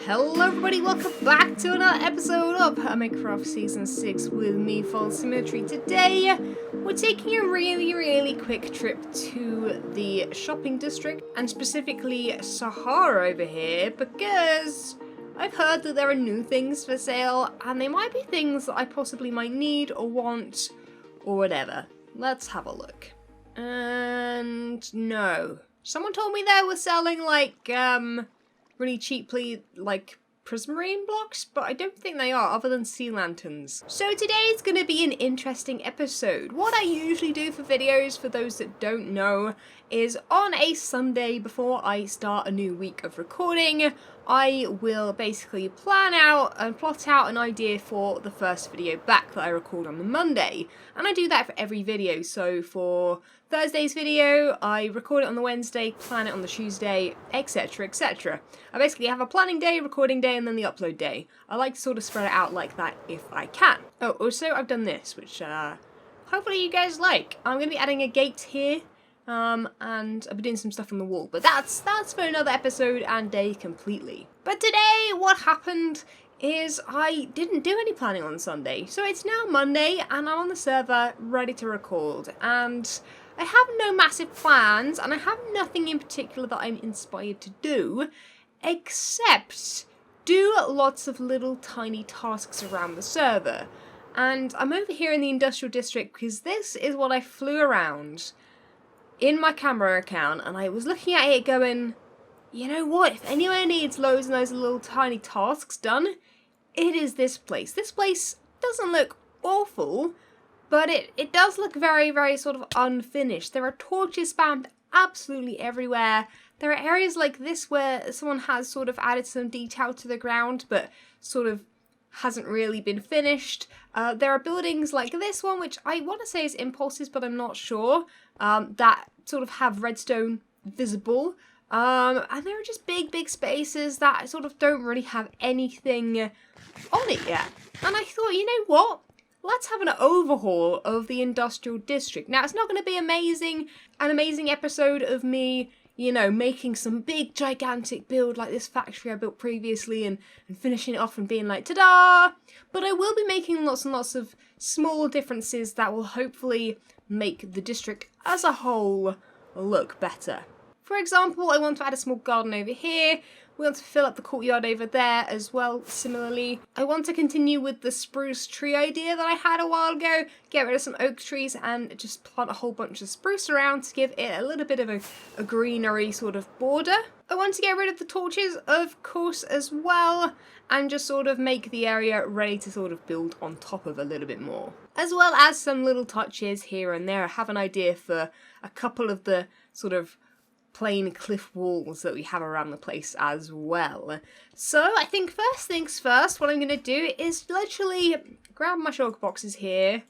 Hello everybody, welcome back to another episode of Hermitcraft Season 6 with me, FalseSymmetry. Today, we're taking a really quick trip to the shopping district, and specifically Sahara over here, because I've heard that there are new things for sale, and they might be things that I possibly might need or want, or whatever. Let's have a look. And no. Someone told me they were selling, like, really cheaply, like, prismarine blocks, but I don't think they are, other than sea lanterns. So today's gonna be an interesting episode. What I usually do for videos, for those that don't know, is on a Sunday before I start a new week of recording, I will basically plan out and plot out an idea for the first video back that I record on the Monday. And I do that for every video, so for Thursday's video, I record it on the Wednesday, plan it on the Tuesday, etc, etc. I basically have a planning day, recording day, and then the upload day. I like to sort of spread it out like that if I can. Oh, also I've done this, which hopefully you guys like. I'm going to be adding a gate here, and I've been doing some stuff on the wall, but that's for another episode and day completely. But today, what happened is I didn't do any planning on Sunday, so it's now Monday, and I'm on the server, ready to record, and I have no massive plans, and I have nothing in particular that I'm inspired to do, except do lots of little tiny tasks around the server. And I'm over here in the industrial district because this is what I flew around in my camera account, and I was looking at it going, you know what, if anyone needs loads and loads of little tiny tasks done, it is this place. This place doesn't look awful, but it does look very sort of unfinished. There are torches spammed absolutely everywhere. There are areas like this where someone has sort of added some detail to the ground, but sort of hasn't really been finished. There are buildings like this one, which I want to say is impulses, but I'm not sure, that sort of have redstone visible. And there are just big spaces that sort of don't really have anything on it yet. And I thought, you know what? Let's have an overhaul of the industrial district. Now, it's not going to be an amazing episode of me, you know, making some big gigantic build like this factory I built previously and finishing it off and being like, ta-da! But I will be making lots and lots of small differences that will hopefully make the district as a whole look better. For example, I want to add a small garden over here. We want to fill up the courtyard over there as well, similarly. I want to continue with the spruce tree idea that I had a while ago, get rid of some oak trees and just plant a whole bunch of spruce around to give it a little bit of a greenery sort of border. I want to get rid of the torches, of course, as well, and just sort of make the area ready to sort of build on top of a little bit more. As well as some little touches here and there. I have an idea for a couple of the sort of plain cliff walls that we have around the place as well. So I think first things first, what I'm going to do is literally grab my shulker boxes here.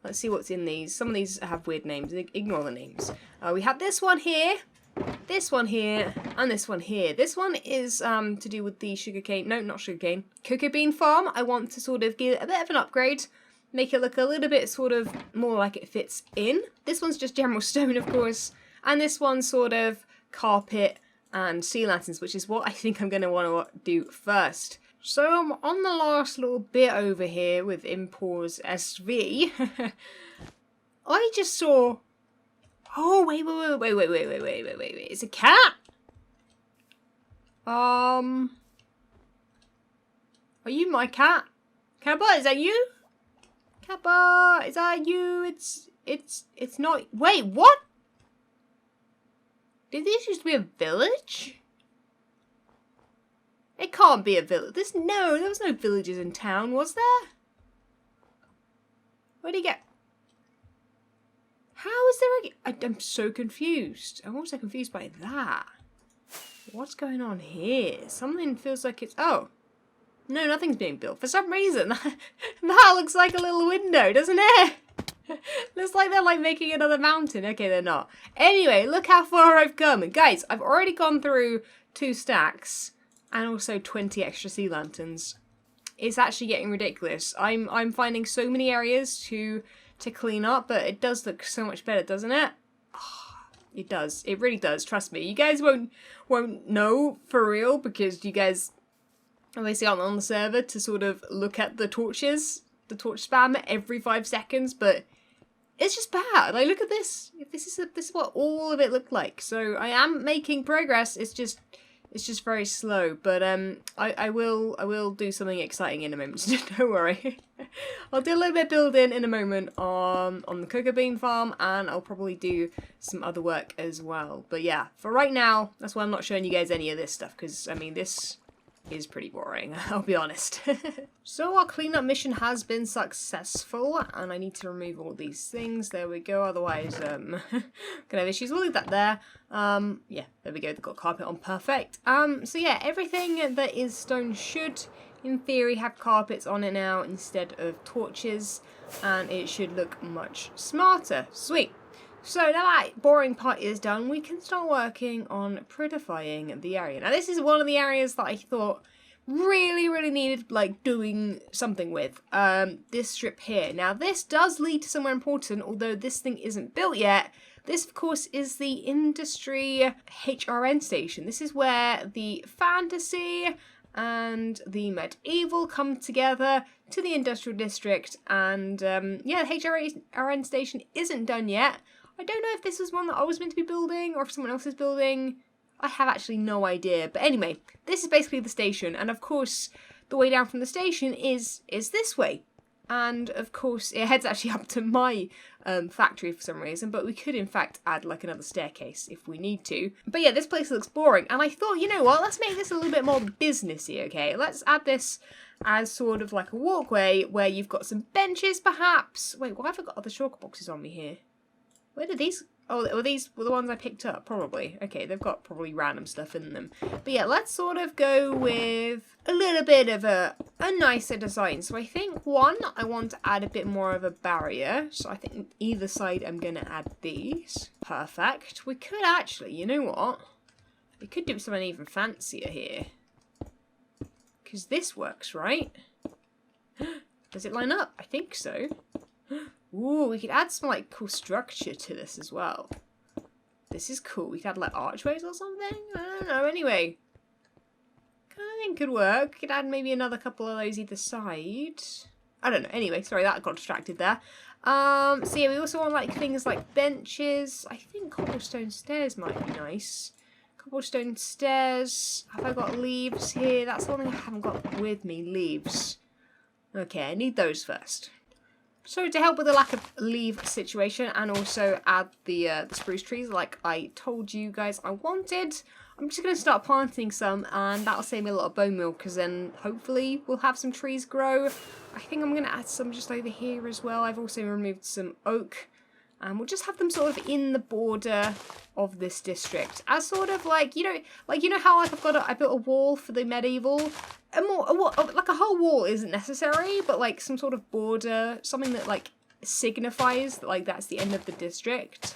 Let's see what's in these. Some of these have weird names. Ignore the names. We have this one here, this one here, and this one here. This one is to do with the sugarcane, no, not sugarcane, cocoa bean farm. I want to sort of give it a bit of an upgrade, make it look a little bit sort of more like it fits in. This one's just general stone, of course, and this one's sort of carpet and sea lanterns, which is what I think I'm going to want to do first. So I'm on the last little bit over here with Impors SV. I just saw... Oh, wait. It's a cat? Are you my cat? Kappa, is that you? Kappa, is that you? It's not... Wait, what? Did this used to be a village? It can't be a village. There was no villages in town, was there? Where'd he get? How is there I'm so confused. I'm also confused by that. What's going on here? Something feels like it's... Oh. No, nothing's being built. For some reason, that looks like a little window, doesn't it? Looks like they're like making another mountain. Okay, they're not. Anyway, look how far I've come. And guys, I've already gone through 2 stacks and also 20 extra sea lanterns. It's actually getting ridiculous. I'm finding so many areas to clean up, but it does look so much better, doesn't it? Oh, it does. It really does. Trust me. You guys won't know for real because you guys obviously I'm on the server to sort of look at the torches, the torch spam every 5 seconds, but it's just bad. Like, look at this. This is what all of it looked like. So I am making progress. It's just very slow. But I will do something exciting in a moment. Don't worry. I'll do a little bit of building in a moment on the cocoa bean farm, and I'll probably do some other work as well. But yeah, for right now, that's why I'm not showing you guys any of this stuff, because I mean this is pretty boring, I'll be honest. So our cleanup mission has been successful, and I need to remove all these things. There we go, otherwise gonna have issues. We'll leave that there. Yeah, there we go, they've got carpet on, perfect. So yeah, everything that is stone should, in theory, have carpets on it now instead of torches, and it should look much smarter. Sweet. So now that boring part is done, we can start working on prettifying the area. Now this is one of the areas that I thought really needed like doing something with. This strip here. Now this does lead to somewhere important, although this thing isn't built yet. This of course is the industry HRN station. This is where the fantasy and the medieval come together to the industrial district, and yeah, the HRN station isn't done yet. I don't know if this was one that I was meant to be building or if someone else is building. I have actually no idea. But anyway, this is basically the station. And of course, the way down from the station is this way. And of course, it heads actually up to my factory for some reason. But we could, in fact, add like another staircase if we need to. But yeah, this place looks boring. And I thought, you know what? Let's make this a little bit more businessy, okay? Let's add this as sort of like a walkway where you've got some benches, perhaps. Wait, why have I got other shulker boxes on me here? Where did these... Oh, well, these were the ones I picked up, probably. Okay, they've got probably random stuff in them. But yeah, let's sort of go with a little bit of a nicer design. So I think, one, I want to add a bit more of a barrier. So I think either side I'm going to add these. Perfect. We could actually, you know what? We could do something even fancier here. Because this works, right? Does it line up? I think so. Ooh, we could add some, like, cool structure to this as well. This is cool. We could add, like, archways or something? I don't know. Anyway, kind of think could work. We could add maybe another couple of those either side. I don't know. Anyway, sorry, that got distracted there. So, yeah, we also want, like, things like benches. I think cobblestone stairs might be nice. Cobblestone stairs. Have I got leaves here? That's something I haven't got with me. Leaves. Okay, I need those first. So to help with the lack of leaf situation and also add the spruce trees like I told you guys I wanted, I'm just going to start planting some, and that'll save me a lot of bone meal, because then hopefully we'll have some trees grow. I think I'm going to add some just over here as well. I've also removed some oak, and we'll just have them sort of in the border of this district as sort of like, you know how like I built a wall for the medieval. Like a whole wall isn't necessary, but like some sort of border, something that like signifies that like that's the end of the district,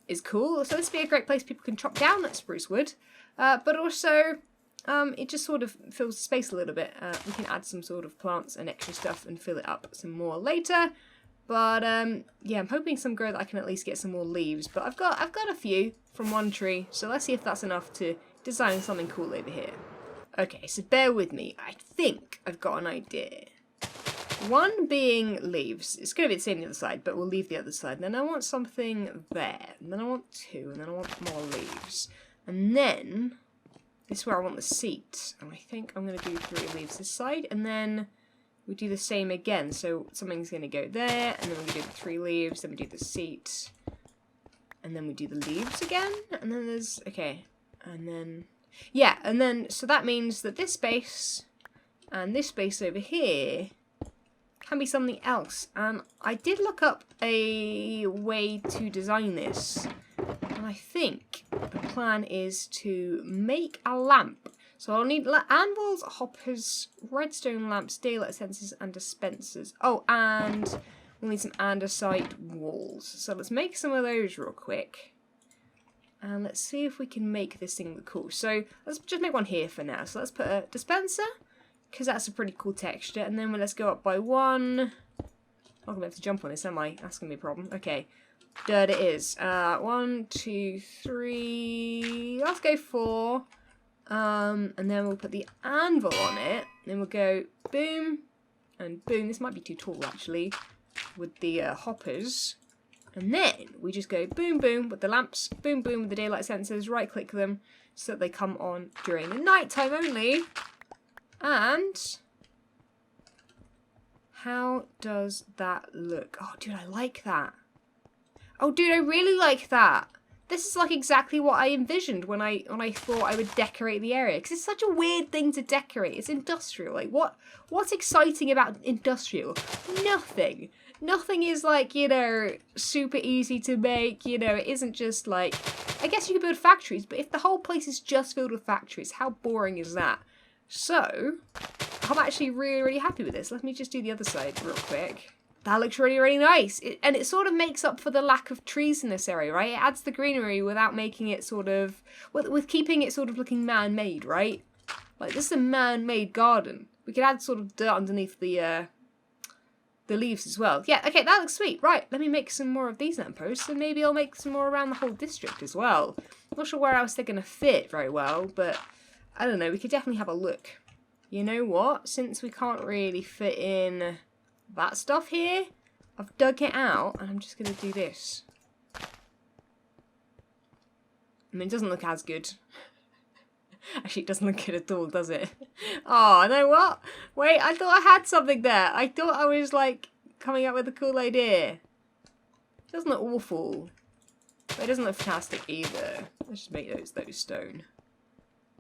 is cool. So this would be a great place people can chop down that spruce wood, but also it just sort of fills the space a little bit. We can add some sort of plants and extra stuff and fill it up some more later. But yeah, I'm hoping some grow that I can at least get some more leaves. But I've got a few from one tree, so let's see if that's enough to design something cool over here. Okay, so bear with me. I think I've got an idea. One being leaves. It's going to be the same on the other side, but we'll leave the other side. Then I want something there. And then I want two. And then I want more leaves. And then this is where I want the seat. And I think I'm going to do 3 leaves this side. And then we do the same again. So something's going to go there. And then we do the 3 leaves. Then we do the seat. And then we do the leaves again. And then there's... Okay. And then... Yeah, and then, so that means that this space and this space over here can be something else. And I did look up a way to design this. And I think the plan is to make a lamp. So I'll need anvils, hoppers, redstone lamps, daylight sensors, and dispensers. Oh, and we'll need some andesite walls. So let's make some of those real quick. And let's see if we can make this thing look cool. So let's just make one here for now. So let's put a dispenser, because that's a pretty cool texture. And then let's go up by 1. I'm going to have to jump on this, am I? That's going to be a problem. Okay, there it is. 1, 2, 3. Let's go 4. And then we'll put the anvil on it. Then we'll go boom and boom. This might be too tall actually with the hoppers. And then we just go boom boom with the lamps, boom boom with the daylight sensors, right click them so that they come on during the night time only. And how does that look? Oh dude, I like that. Oh dude, I really like that. This is like exactly what I envisioned when I thought I would decorate the area, because it's such a weird thing to decorate. It's industrial. Like what's exciting about industrial? Nothing. Nothing is like, you know, super easy to make. You know, it isn't just like, I guess you could build factories, but if the whole place is just filled with factories, how boring is that? So I'm actually really, really happy with this. Let me just do the other side real quick. That looks really, really nice. And it sort of makes up for the lack of trees in this area, right? It adds the greenery without making it sort of, with keeping it sort of looking man-made, right? Like, this is a man-made garden. We could add sort of dirt underneath the leaves as well. Yeah, okay, that looks sweet. Right, let me make some more of these lampposts, and maybe I'll make some more around the whole district as well. I'm not sure where else they're going to fit very well, but I don't know. We could definitely have a look. You know what? Since we can't really fit in that stuff here, I've dug it out and I'm just going to do this. I mean, it doesn't look as good. Actually, it doesn't look good at all, does it? Oh, you know what? Wait, I thought I had something there. I thought I was, like, coming up with a cool idea. It doesn't look awful. But it doesn't look fantastic either. Let's just make those stone.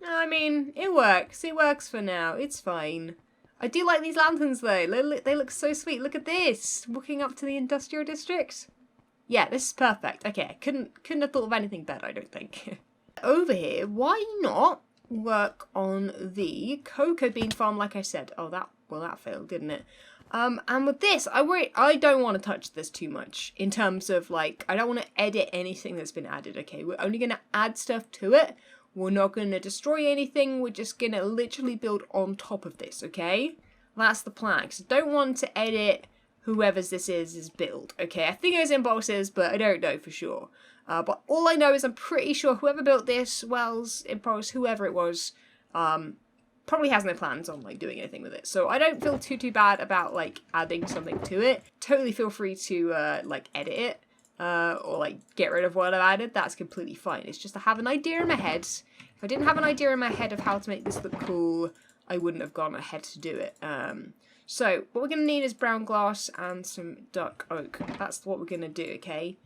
No, I mean, it works. It works for now. It's fine. I do like these lanterns though. They look so sweet. Look at this. Walking up to the industrial district. Yeah, this is perfect. Okay, couldn't have thought of anything better, I don't think. Over here, why not work on the cocoa bean farm like I said? Oh, that failed, didn't it? And with this, I don't want to touch this too much in terms of like, I don't want to edit anything that's been added, okay? We're only going to add stuff to it. We're not going to destroy anything. We're just going to literally build on top of this, okay? That's the plan. Because I don't want to edit whoever's this is build, okay? I think it was Impulse's, but I don't know for sure. But all I know is I'm pretty sure whoever built this, Wells, Impulse, whoever it was, probably has no plans on, like, doing anything with it. So I don't feel too bad about, like, adding something to it. Totally feel free to, like, edit it. Or like get rid of what I've added. That's completely fine. It's just I have an idea in my head. If I didn't have an idea in my head of how to make this look cool, I wouldn't have gone ahead to do it. So what we're going to need is brown glass and some dark oak. That's what we're going to do, okay?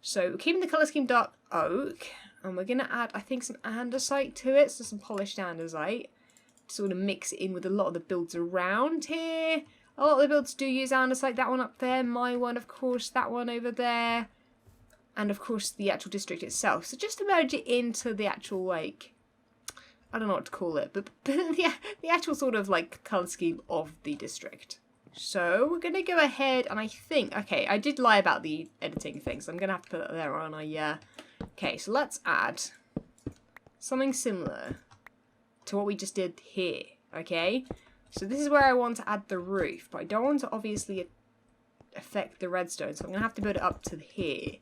So we're keeping the colour scheme dark oak, and we're going to add, I think, some andesite to it, so some polished andesite, to sort of mix it in with a lot of the builds around here. A lot of the builds do use andesite. That one up there, my one, of course, that one over there. And, of course, the actual district itself. So just to merge it into the actual, like, I don't know what to call it, but the actual sort of, like, colour scheme of the district. So we're going to go ahead and I think, okay, I did lie about the editing thing, so I'm going to have to put that there, aren't I? Yeah. Okay, so let's add something similar to what we just did here, okay? So this is where I want to add the roof, but I don't want to obviously affect the redstone, so I'm going to have to build it up to here.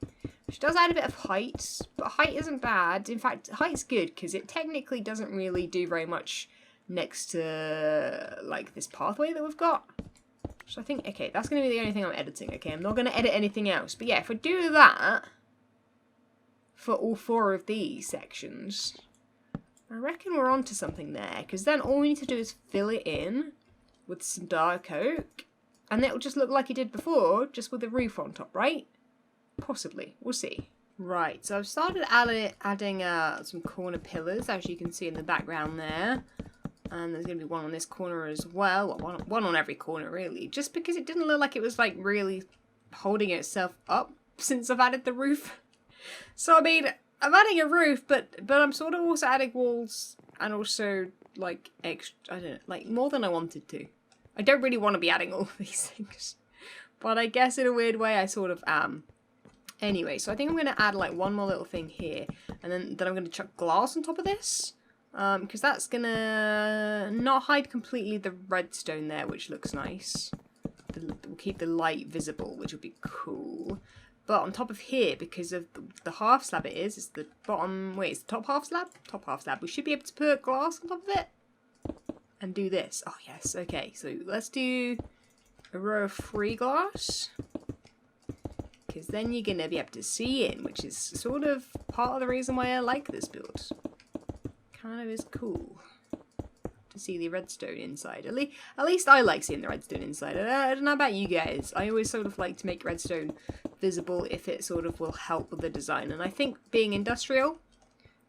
Which does add a bit of height, but height isn't bad. In fact, height's good, because it technically doesn't really do very much next to, like, this pathway that we've got. So I think, okay, that's going to be the only thing I'm editing, okay? I'm not going to edit anything else. But yeah, if I do that for all 4 of these sections, I reckon we're onto something there, because then all we need to do is fill it in with some dark oak, and it'll just look like it did before, just with the roof on top, right? Possibly. We'll see. Right, so I've started adding some corner pillars, as you can see in the background there. And there's going to be one on this corner as well. Well, one on every corner, really. Just because it didn't look like it was, like, really holding itself up since I've added the roof. So, I mean, I'm adding a roof, but I'm sort of also adding walls and also, like, extra, I don't know, like, more than I wanted to. I don't really want to be adding all of these things. But I guess in a weird way I sort of am. Anyway, so I think I'm going to add, like, one more little thing here. And then I'm going to chuck glass on top of this. Because that's going to not hide completely the redstone there, which looks nice. We'll keep the light visible, which will be cool. But on top of here, because of the half slab it's the bottom, wait, it's the top half slab? Top half slab. We should be able to put glass on top of it. And do this. Oh, yes, okay. So let's do a row of 3 glass. Because then you're going to be able to see in, which is sort of part of the reason why I like this build. Kind of is cool to see the redstone inside. At least I like seeing the redstone inside. I don't know about you guys. I always sort of like to make redstone visible if it sort of will help with the design. And I think being industrial,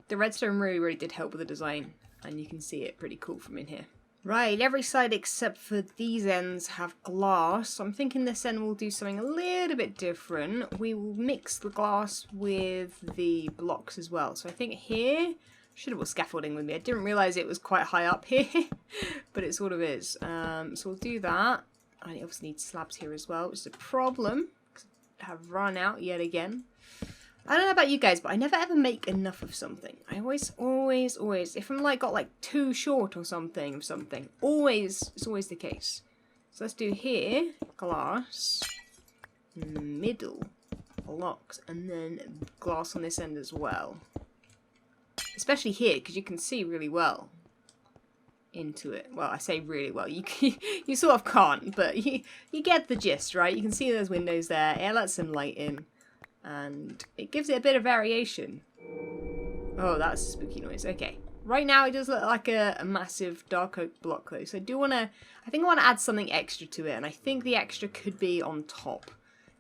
the redstone really did help with the design. And you can see it pretty cool from in here. Right, every side except for these ends have glass. So I'm thinking this end will do something a little bit different. We will mix the glass with the blocks as well. So I think here, should have brought scaffolding with me. I didn't realise it was quite high up here, but it sort of is. So we'll do that. I obviously need slabs here as well, which is a problem. I have run out yet again. I don't know about you guys, but I never ever make enough of something. I always, if I'm like got like too short or something of something, it's always the case. So let's do here, glass, middle, blocks, and then glass on this end as well. Especially here, because you can see really well into it. Well, I say really well. You sort of can't, but you get the gist, right? You can see those windows there. It lets some light in. And it gives it a bit of variation. Oh, that's a spooky noise. Okay. Right now it does look like a massive dark oak block though. So I think I want to add something extra to it. And I think the extra could be on top.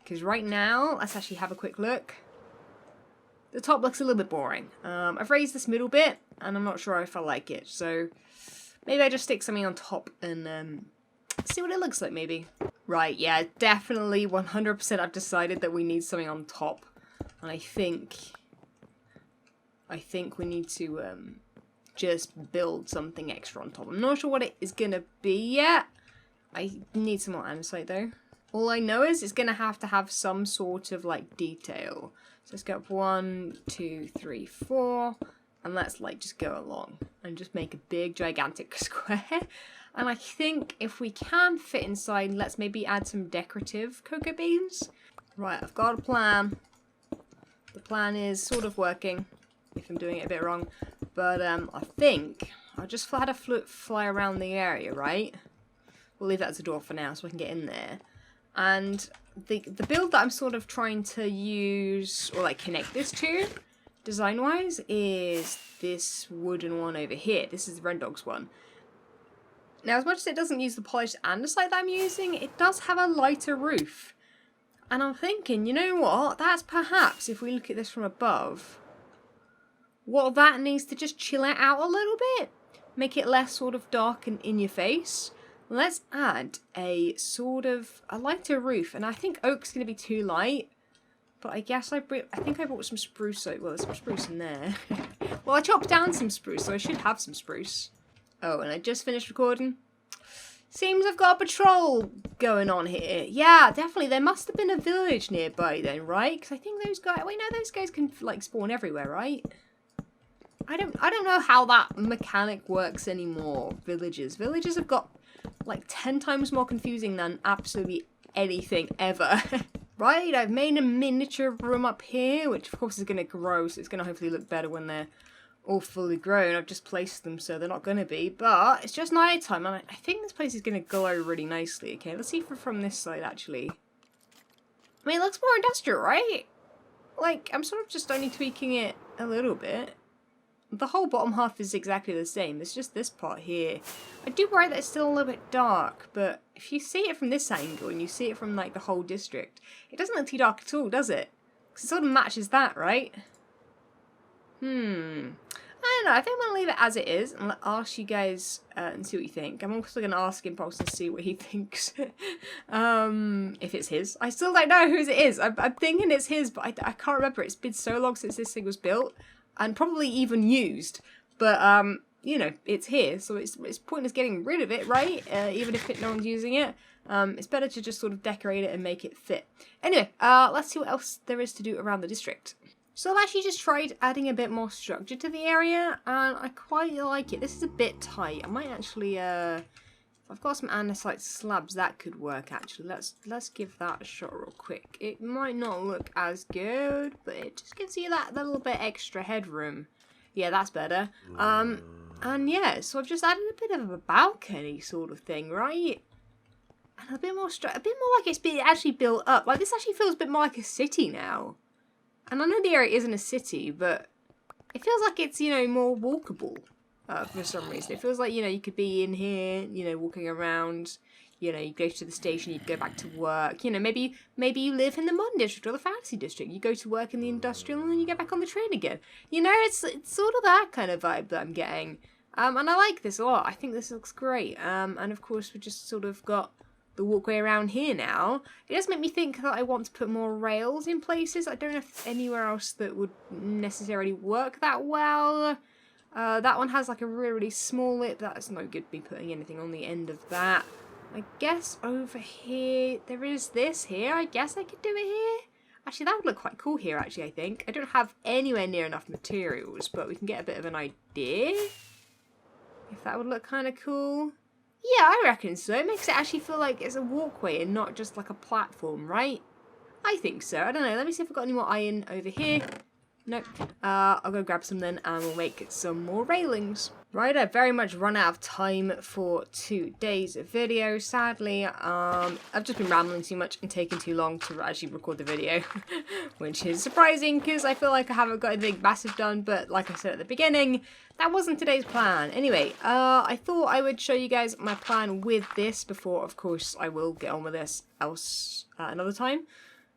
Because right now, let's actually have a quick look. The top looks a little bit boring. I've raised this middle bit and I'm not sure if I like it. So maybe I just stick something on top and see what it looks like maybe. Right, yeah, definitely 100% I've decided that we need something on top. And I think we need to just build something extra on top. I'm not sure what it is going to be yet. I need some more andesite though. All I know is it's going to have some sort of like detail. So let's go up 1, 2, 3, 4. And let's like just go along and just make a big gigantic square. And I think if we can fit inside, let's maybe add some decorative cocoa beans. Right, I've got a plan. The plan is sort of working, if I'm doing it a bit wrong. But I think I'll just had a fly around the area, right? We'll leave that as a door for now so I can get in there. And the build that I'm sort of trying to use, or like connect this to, design-wise, is this wooden one over here. This is the Red Dog's one. Now, as much as it doesn't use the polished andesite that I'm using, it does have a lighter roof. And I'm thinking, you know what? That's perhaps, if we look at this from above, what that needs to just chill it out a little bit. Make it less sort of dark and in your face. Let's add a sort of a lighter roof. And I think oak's going to be too light. But I guess I think I brought some spruce oak. Well, there's some spruce in there. Well, I chopped down some spruce, so I should have some spruce. Oh, and I just finished recording. Seems I've got a patrol going on here. Yeah, definitely. There must have been a village nearby then, right? Because I think those guys... Wait, no, those guys can, like, spawn everywhere, right? I don't know how that mechanic works anymore, villages. Villages have got, like, 10 times more confusing than absolutely anything ever. Right, I've made a miniature room up here, which, of course, is going to grow, so it's going to hopefully look better when they're all fully grown. I've just placed them so they're not going to be, but it's just night time and I think this place is going to glow really nicely. Okay, let's see from this side actually. I mean, it looks more industrial, right? Like, I'm sort of just only tweaking it a little bit. The whole bottom half is exactly the same. It's just this part here. I do worry that it's still a little bit dark, but if you see it from this angle and you see it from like the whole district, it doesn't look too dark at all, does it? Because it sort of matches that, right? I don't know, I think I'm going to leave it as it is and ask you guys and see what you think. I'm also going to ask Impulse to see what he thinks. If it's his. I still don't know whose it is. I'm thinking it's his, but I can't remember. It's been so long since this thing was built and probably even used. But, you know, it's here, so it's pointless getting rid of it, right? Even if no one's using it. It's better to just sort of decorate it and make it fit. Anyway, let's see what else there is to do around the district. So I've actually just tried adding a bit more structure to the area, and I quite like it. This is a bit tight. I might actually I've got some andesite slabs, that could work actually. Let's give that a shot real quick. It might not look as good, but it just gives you that little bit extra headroom. Yeah, that's better. And yeah, so I've just added a bit of a balcony sort of thing, right? And a bit more like it's been actually built up. Like, this actually feels a bit more like a city now. And I know the area isn't a city, but it feels like it's, you know, more walkable. For some reason. It feels like, you know, you could be in here, you know, walking around, you know, you go to the station, you go back to work, you know, maybe you live in the modern district or the fantasy district, you go to work in the industrial and then you get back on the train again. You know, it's sort of that kind of vibe that I'm getting. And I like this a lot. I think this looks great. And of course we've just sort of got the walkway around here now. It does make me think that I want to put more rails in places. I don't know if anywhere else that would necessarily work that well. That one has like a really small lip. That's no good me putting anything on the end of that. I guess over here, there is this here. I guess I could do it here. Actually, that would look quite cool here, actually, I think. I don't have anywhere near enough materials, but we can get a bit of an idea. If that would look kind of cool. Yeah, I reckon so. It makes it actually feel like it's a walkway and not just like a platform, right? I think so. I don't know. Let me see if I've got any more iron over here. Nope. I'll go grab some then and we'll make some more railings. Right, I've very much run out of time for today's video, sadly. I've just been rambling too much and taking too long to actually record the video, which is surprising because I feel like I haven't got anything massive done, but like I said at the beginning, that wasn't today's plan. Anyway, I thought I would show you guys my plan with this before, of course, I will get on with this else another time.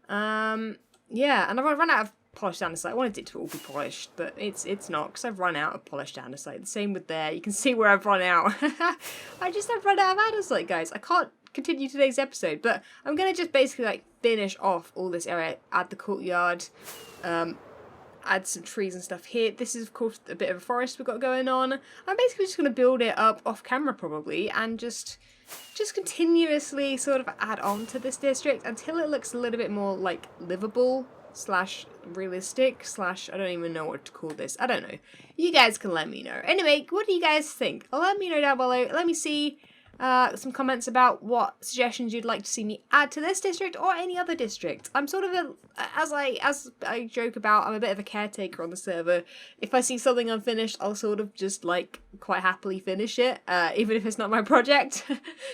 Yeah, and I've run out of polished andesite. I wanted it to all be polished, but it's not, because I've run out of polished andesite. The same with there. You can see where I've run out. I just have run out of andesite, guys. I can't continue today's episode, but I'm going to just basically like finish off all this area, add the courtyard, add some trees and stuff here. This is, of course, a bit of a forest we've got going on. I'm basically just going to build it up off camera probably, and just continuously sort of add on to this district until it looks a little bit more like livable / realistic / I don't even know what to call this. I don't know. You guys can let me know. Anyway, what do you guys think? Let me know down below. Let me see some comments about what suggestions you'd like to see me add to this district or any other district. I'm sort of as I joke about, I'm a bit of a caretaker on the server. If I see something unfinished, I'll sort of just like quite happily finish it, even if it's not my project.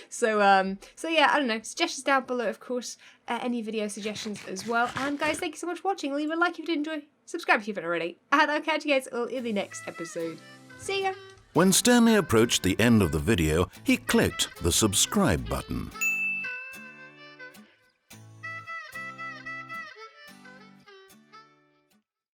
So yeah, I don't know. Suggestions down below, of course. Any video suggestions as well. And guys, thank you so much for watching. Leave a like if you did enjoy. Subscribe if you haven't already. And I'll catch you guys all in the next episode. See ya! When Stanley approached the end of the video, he clicked the subscribe button.